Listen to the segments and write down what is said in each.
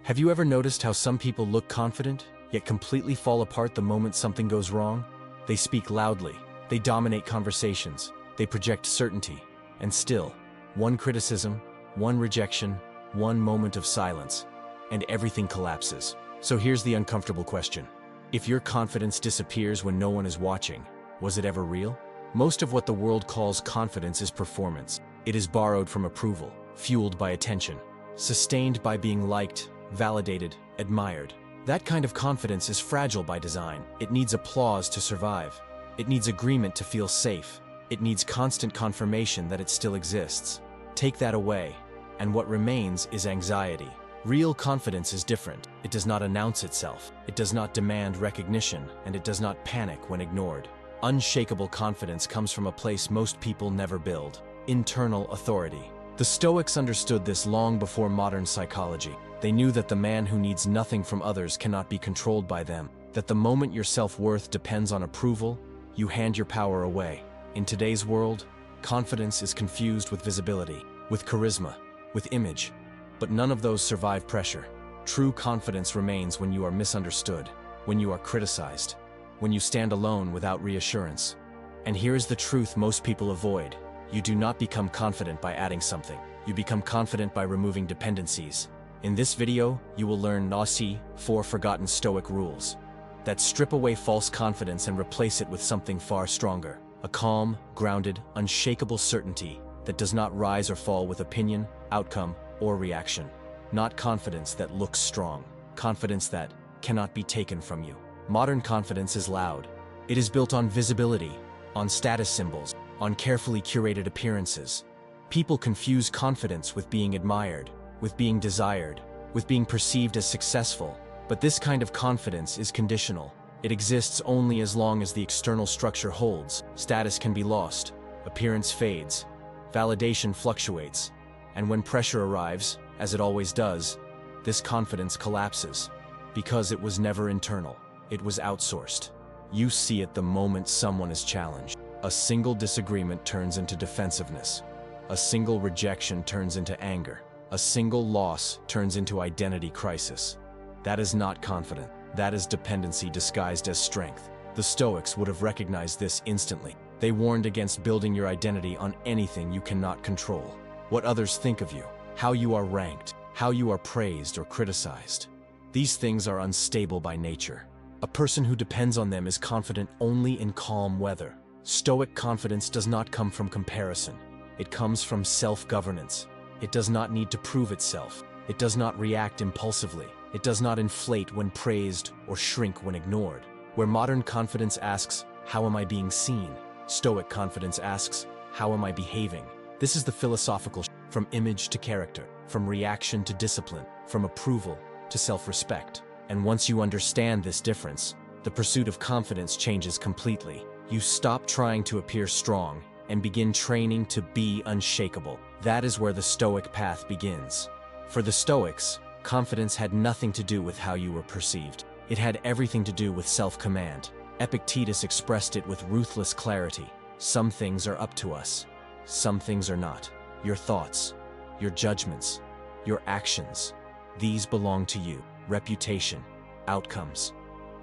Have you ever noticed how some people look confident, yet completely fall apart the moment something goes wrong? They speak loudly, they dominate conversations, they project certainty, and still, one criticism, one rejection, one moment of silence, and everything collapses. So here's the uncomfortable question. If your confidence disappears when no one is watching, was it ever real? Most of what the world calls confidence is performance. It is borrowed from approval, fueled by attention, sustained by being liked, validated, admired. That kind of confidence is fragile by design. It needs applause to survive. It needs agreement to feel safe. It needs constant confirmation that it still exists. Take that away, and what remains is anxiety. Real confidence is different. It does not announce itself. It does not demand recognition, and it does not panic when ignored. Unshakable confidence comes from a place most people never build: internal authority. The Stoics understood this long before modern psychology. They knew that the man who needs nothing from others cannot be controlled by them, that the moment your self-worth depends on approval, you hand your power away. In today's world, confidence is confused with visibility, with charisma, with image, but none of those survive pressure. True confidence remains when you are misunderstood, when you are criticized, when you stand alone without reassurance. And here is the truth most people avoid. You do not become confident by adding something. You become confident by removing dependencies. In this video, you will learn 4 forgotten Stoic rules that strip away false confidence and replace it with something far stronger. A calm, grounded, unshakable certainty that does not rise or fall with opinion, outcome, or reaction. Not confidence that looks strong. Confidence that cannot be taken from you. Modern confidence is loud. It is built on visibility, on status symbols, on carefully curated appearances. People confuse confidence with being admired, with being desired, with being perceived as successful. But this kind of confidence is conditional. It exists only as long as the external structure holds. Status can be lost, appearance fades, validation fluctuates, and when pressure arrives, as it always does, this confidence collapses. Because it was never internal, it was outsourced. You see it the moment someone is challenged. A single disagreement turns into defensiveness. A single rejection turns into anger. A single loss turns into identity crisis. That is not confidence. That is dependency disguised as strength. The Stoics would have recognized this instantly. They warned against building your identity on anything you cannot control. What others think of you, how you are ranked, how you are praised or criticized. These things are unstable by nature. A person who depends on them is confident only in calm weather. Stoic confidence does not come from comparison. It comes from self-governance. It does not need to prove itself. It does not react impulsively. It does not inflate when praised or shrink when ignored. Where modern confidence asks, "How am I being seen?" Stoic confidence asks, "How am I behaving?" This is the philosophical shift from image to character, from reaction to discipline, from approval to self-respect. And once you understand this difference, the pursuit of confidence changes completely. You stop trying to appear strong and begin training to be unshakable. That is where the Stoic path begins. For the Stoics, confidence had nothing to do with how you were perceived. It had everything to do with self-command. Epictetus expressed it with ruthless clarity. Some things are up to us. Some things are not. Your thoughts, your judgments, your actions, these belong to you. Reputation, outcomes,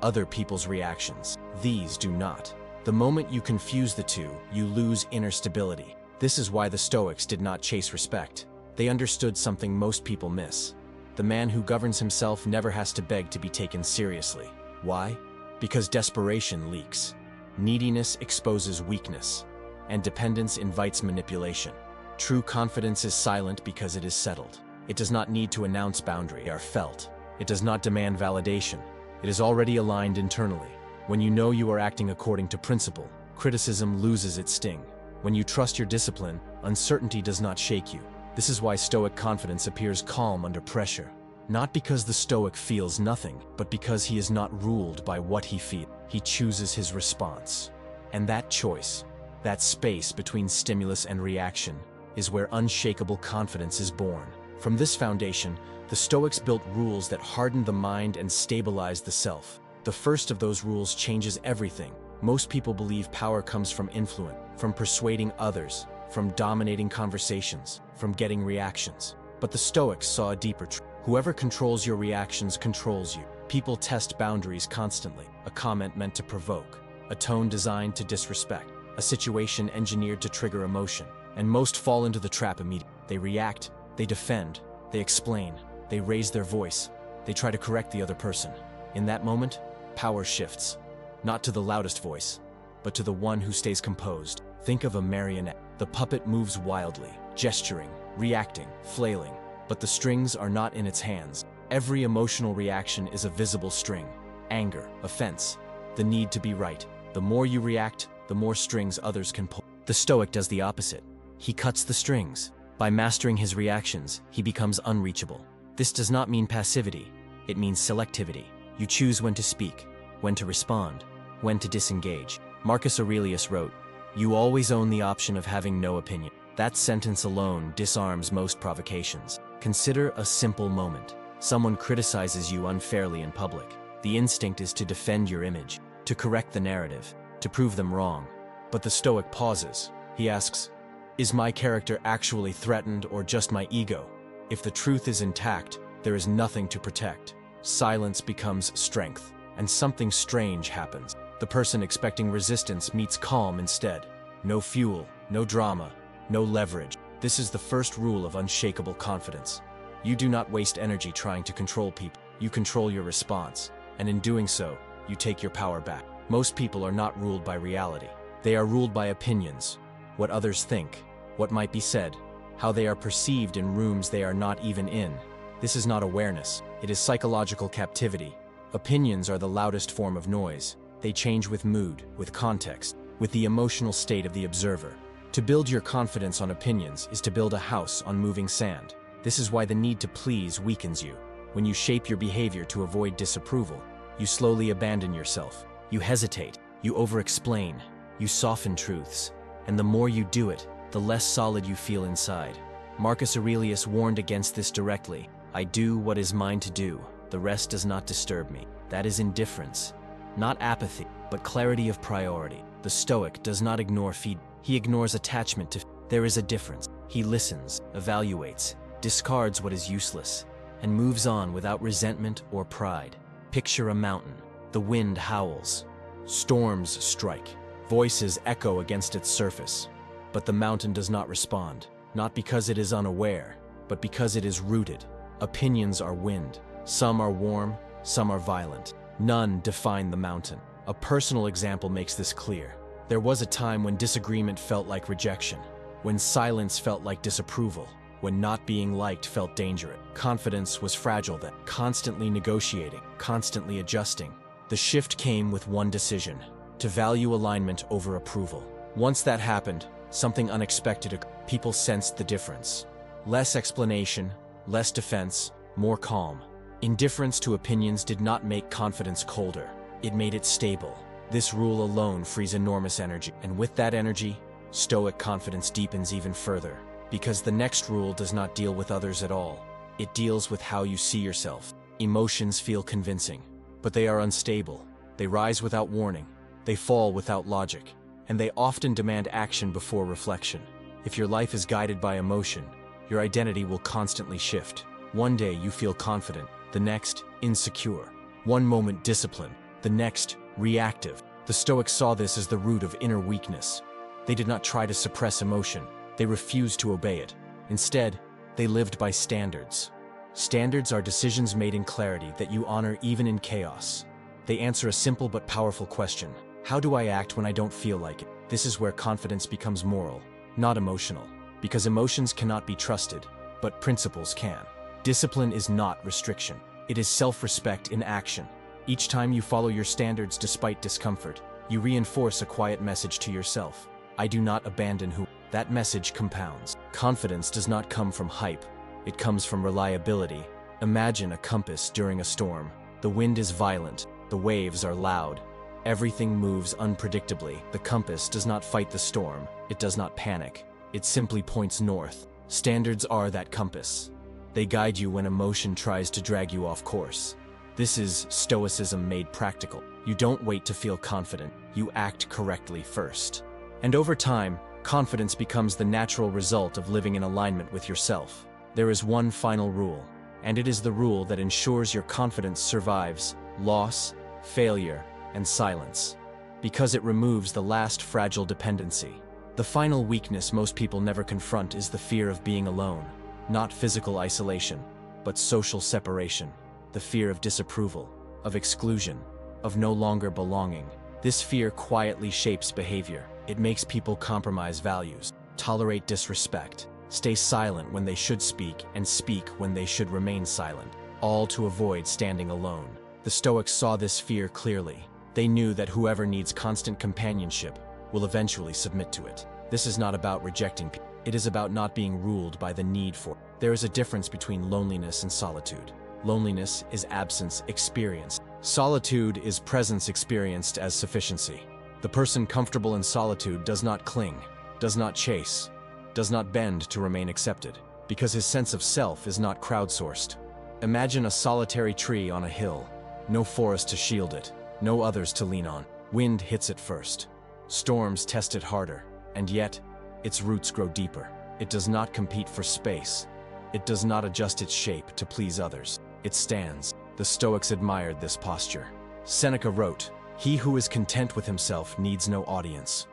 other people's reactions, these do not. The moment you confuse the two, you lose inner stability. This is why the Stoics did not chase respect. They understood something most people miss. The man who governs himself never has to beg to be taken seriously. Why? Because desperation leaks. Neediness exposes weakness, and dependence invites manipulation. True confidence is silent because it is settled. It does not need to announce boundaries. They are felt. It does not demand validation. It is already aligned internally. When you know you are acting according to principle, criticism loses its sting. When you trust your discipline, uncertainty does not shake you. This is why Stoic confidence appears calm under pressure. Not because the Stoic feels nothing, but because he is not ruled by what he feels. He chooses his response. And that choice, that space between stimulus and reaction, is where unshakable confidence is born. From this foundation, the Stoics built rules that hardened the mind and stabilized the self. The first of those rules changes everything. Most people believe power comes from influence, from persuading others, from dominating conversations, from getting reactions. But the Stoics saw a deeper truth. Whoever controls your reactions controls you. People test boundaries constantly. A comment meant to provoke, a tone designed to disrespect, a situation engineered to trigger emotion. And most fall into the trap immediately. They react, they defend, they explain, they raise their voice, they try to correct the other person. In that moment, power shifts, not to the loudest voice, but to the one who stays composed. Think of a marionette. The puppet moves wildly, gesturing, reacting, flailing, but the strings are not in its hands. Every emotional reaction is a visible string. Anger, offense, the need to be right. The more you react, the more strings others can pull. The Stoic does the opposite. He cuts the strings. By mastering his reactions, he becomes unreachable. This does not mean passivity. It means selectivity. You choose when to speak, when to respond, when to disengage. Marcus Aurelius wrote, "You always own the option of having no opinion." That sentence alone disarms most provocations. Consider a simple moment. Someone criticizes you unfairly in public. The instinct is to defend your image, to correct the narrative, to prove them wrong. But the Stoic pauses. He asks, is my character actually threatened or just my ego? If the truth is intact, there is nothing to protect. Silence becomes strength, and something strange happens. The person expecting resistance meets calm instead. No fuel, no drama, no leverage. This is the first rule of unshakable confidence. You do not waste energy trying to control people. You control your response, and in doing so, you take your power back. Most people are not ruled by reality. They are ruled by opinions, what others think, what might be said, how they are perceived in rooms they are not even in. This is not awareness, it is psychological captivity. Opinions are the loudest form of noise. They change with mood, with context, with the emotional state of the observer. To build your confidence on opinions is to build a house on moving sand. This is why the need to please weakens you. When you shape your behavior to avoid disapproval, you slowly abandon yourself. You hesitate, you over-explain, you soften truths. And the more you do it, the less solid you feel inside. Marcus Aurelius warned against this directly. I do what is mine to do. The rest does not disturb me. That is indifference. Not apathy, but clarity of priority. The Stoic does not ignore feedback. He ignores attachment to. There is a difference. He listens, evaluates, discards what is useless, and moves on without resentment or pride. Picture a mountain. The wind howls. Storms strike. Voices echo against its surface. But the mountain does not respond, not because it is unaware, but because it is rooted. Opinions are wind. Some are warm, some are violent. None define the mountain. A personal example makes this clear. There was a time when disagreement felt like rejection, when silence felt like disapproval, when not being liked felt dangerous. Confidence was fragile then, constantly negotiating, constantly adjusting. The shift came with one decision: to value alignment over approval. Once that happened, something unexpected occurred. People sensed the difference. Less explanation, less defense, more calm. Indifference to opinions did not make confidence colder. It made it stable. This rule alone frees enormous energy. And with that energy, Stoic confidence deepens even further. Because the next rule does not deal with others at all. It deals with how you see yourself. Emotions feel convincing, but they are unstable. They rise without warning. They fall without logic. And they often demand action before reflection. If your life is guided by emotion, your identity will constantly shift. One day you feel confident, the next insecure. One moment disciplined, the next reactive. The Stoics saw this as the root of inner weakness. They did not try to suppress emotion. They refused to obey it. Instead, they lived by standards. Standards are decisions made in clarity that you honor even in chaos. They answer a simple but powerful question. How do I act when I don't feel like it? This is where confidence becomes moral, not emotional. Because emotions cannot be trusted, but principles can. Discipline is not restriction. It is self-respect in action. Each time you follow your standards despite discomfort, you reinforce a quiet message to yourself. I do not abandon who. That message compounds. Confidence does not come from hype. It comes from reliability. Imagine a compass during a storm. The wind is violent. The waves are loud. Everything moves unpredictably. The compass does not fight the storm. It does not panic. It simply points north. Standards are that compass. They guide you when emotion tries to drag you off course. This is Stoicism made practical. You don't wait to feel confident. You act correctly first. And over time, confidence becomes the natural result of living in alignment with yourself. There is one final rule. and it is the rule that ensures your confidence survives loss, failure, and silence, because it removes the last fragile dependency. The final weakness most people never confront is the fear of being alone, not physical isolation, but social separation, the fear of disapproval, of exclusion, of no longer belonging. This fear quietly shapes behavior. It makes people compromise values, tolerate disrespect, stay silent when they should speak, and speak when they should remain silent, all to avoid standing alone. The Stoics saw this fear clearly. They knew that whoever needs constant companionship will eventually submit to it. This is not about rejecting people. It is about not being ruled by the need for. There is a difference between loneliness and solitude. Loneliness is absence experienced. Solitude is presence experienced as sufficiency. The person comfortable in solitude does not cling, does not chase, does not bend to remain accepted, because his sense of self is not crowdsourced. Imagine a solitary tree on a hill, no forest to shield it, no others to lean on. Wind hits it first. Storms test it harder, and yet, its roots grow deeper. It does not compete for space. It does not adjust its shape to please others. It stands. The Stoics admired this posture. Seneca wrote, "He who is content with himself needs no audience."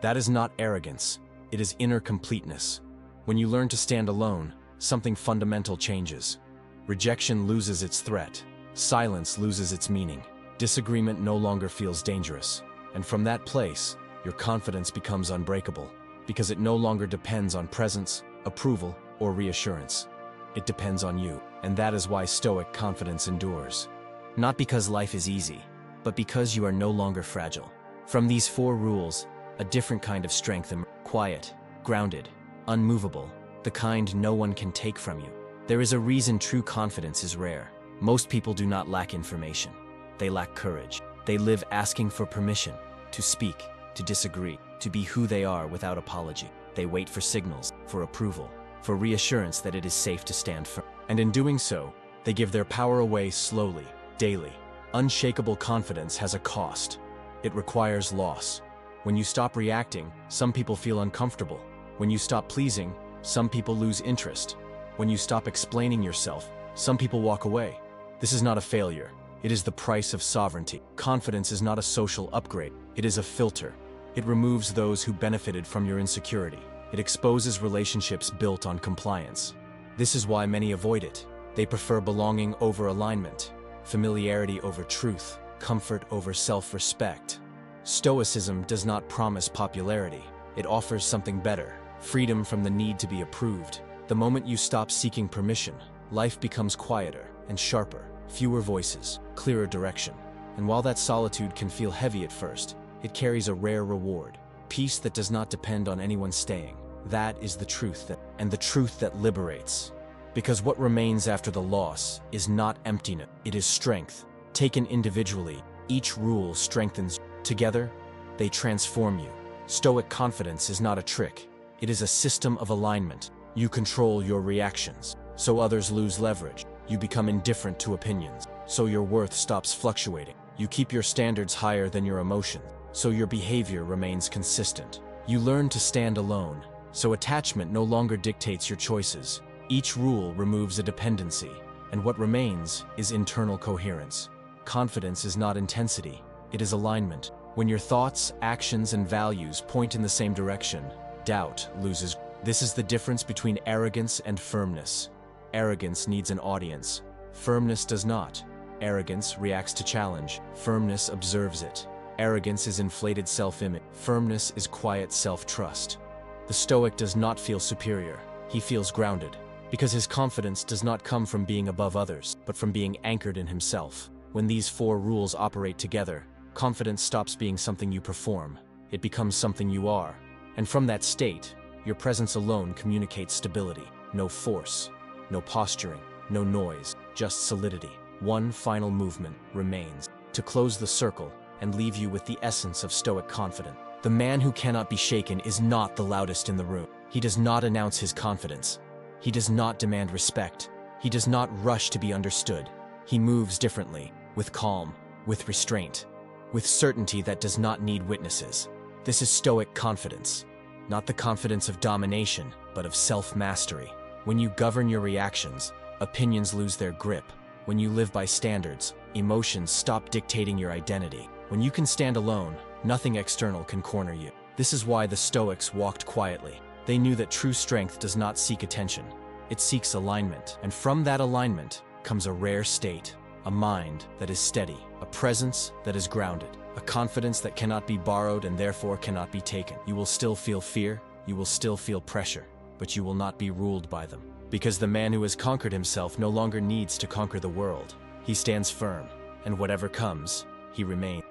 That is not arrogance. It is inner completeness. When you learn to stand alone, something fundamental changes. Rejection loses its threat. Silence loses its meaning. Disagreement no longer feels dangerous. And from that place, your confidence becomes unbreakable, because it no longer depends on presence, approval, or reassurance. It depends on you, and that is why Stoic confidence endures. Not because life is easy, but because you are no longer fragile. From these 4 rules, a different kind of strength emerges. Quiet, grounded, unmovable, the kind no one can take from you. There is a reason true confidence is rare. Most people do not lack information. They lack courage. They live asking for permission to speak, to disagree, to be who they are without apology. They wait for signals, for approval, for reassurance that it is safe to stand firm. And in doing so, they give their power away slowly, daily. Unshakable confidence has a cost. It requires loss. When you stop reacting, some people feel uncomfortable. When you stop pleasing, some people lose interest. When you stop explaining yourself, some people walk away. This is not a failure. It is the price of sovereignty. Confidence is not a social upgrade. It is a filter. It removes those who benefited from your insecurity. It exposes relationships built on compliance. This is why many avoid it. They prefer belonging over alignment, familiarity over truth, comfort over self-respect. Stoicism does not promise popularity. It offers something better, freedom from the need to be approved. The moment you stop seeking permission, life becomes quieter and sharper, fewer voices, clearer direction. And while that solitude can feel heavy at first, it carries a rare reward, peace that does not depend on anyone staying. That is the truth the truth that liberates. Because what remains after the loss is not emptiness, it is strength. Taken individually, each rule strengthens. Together, they transform you. Stoic confidence is not a trick. It is a system of alignment. You control your reactions, so others lose leverage. You become indifferent to opinions, so your worth stops fluctuating. You keep your standards higher than your emotions, so your behavior remains consistent. You learn to stand alone, so attachment no longer dictates your choices. Each rule removes a dependency, and what remains is internal coherence. Confidence is not intensity, it is alignment. When your thoughts, actions, and values point in the same direction, doubt loses. This is the difference between arrogance and firmness. Arrogance needs an audience. Firmness does not. Arrogance reacts to challenge. Firmness observes it. Arrogance is inflated self-image. Firmness is quiet self-trust. The Stoic does not feel superior. He feels grounded, because his confidence does not come from being above others, but from being anchored in himself. When these 4 rules operate together, confidence stops being something you perform. It becomes something you are. And from that state, your presence alone communicates stability. No force, no posturing, no noise, just solidity. One final movement remains, to close the circle and leave you with the essence of Stoic confidence. The man who cannot be shaken is not the loudest in the room. He does not announce his confidence. He does not demand respect. He does not rush to be understood. He moves differently, with calm, with restraint, with certainty that does not need witnesses. This is Stoic confidence, not the confidence of domination, but of self-mastery. When you govern your reactions, Opinions lose their grip. When you live by standards, emotions stop dictating your identity. When you can stand alone, nothing external can corner you. This is why the Stoics walked quietly. They knew that true strength does not seek attention. It seeks alignment. And from that alignment comes a rare state, a mind that is steady, a presence that is grounded, a confidence that cannot be borrowed and therefore cannot be taken. You will still feel fear, you will still feel pressure, but you will not be ruled by them. Because the man who has conquered himself no longer needs to conquer the world. He stands firm, and whatever comes, he remains.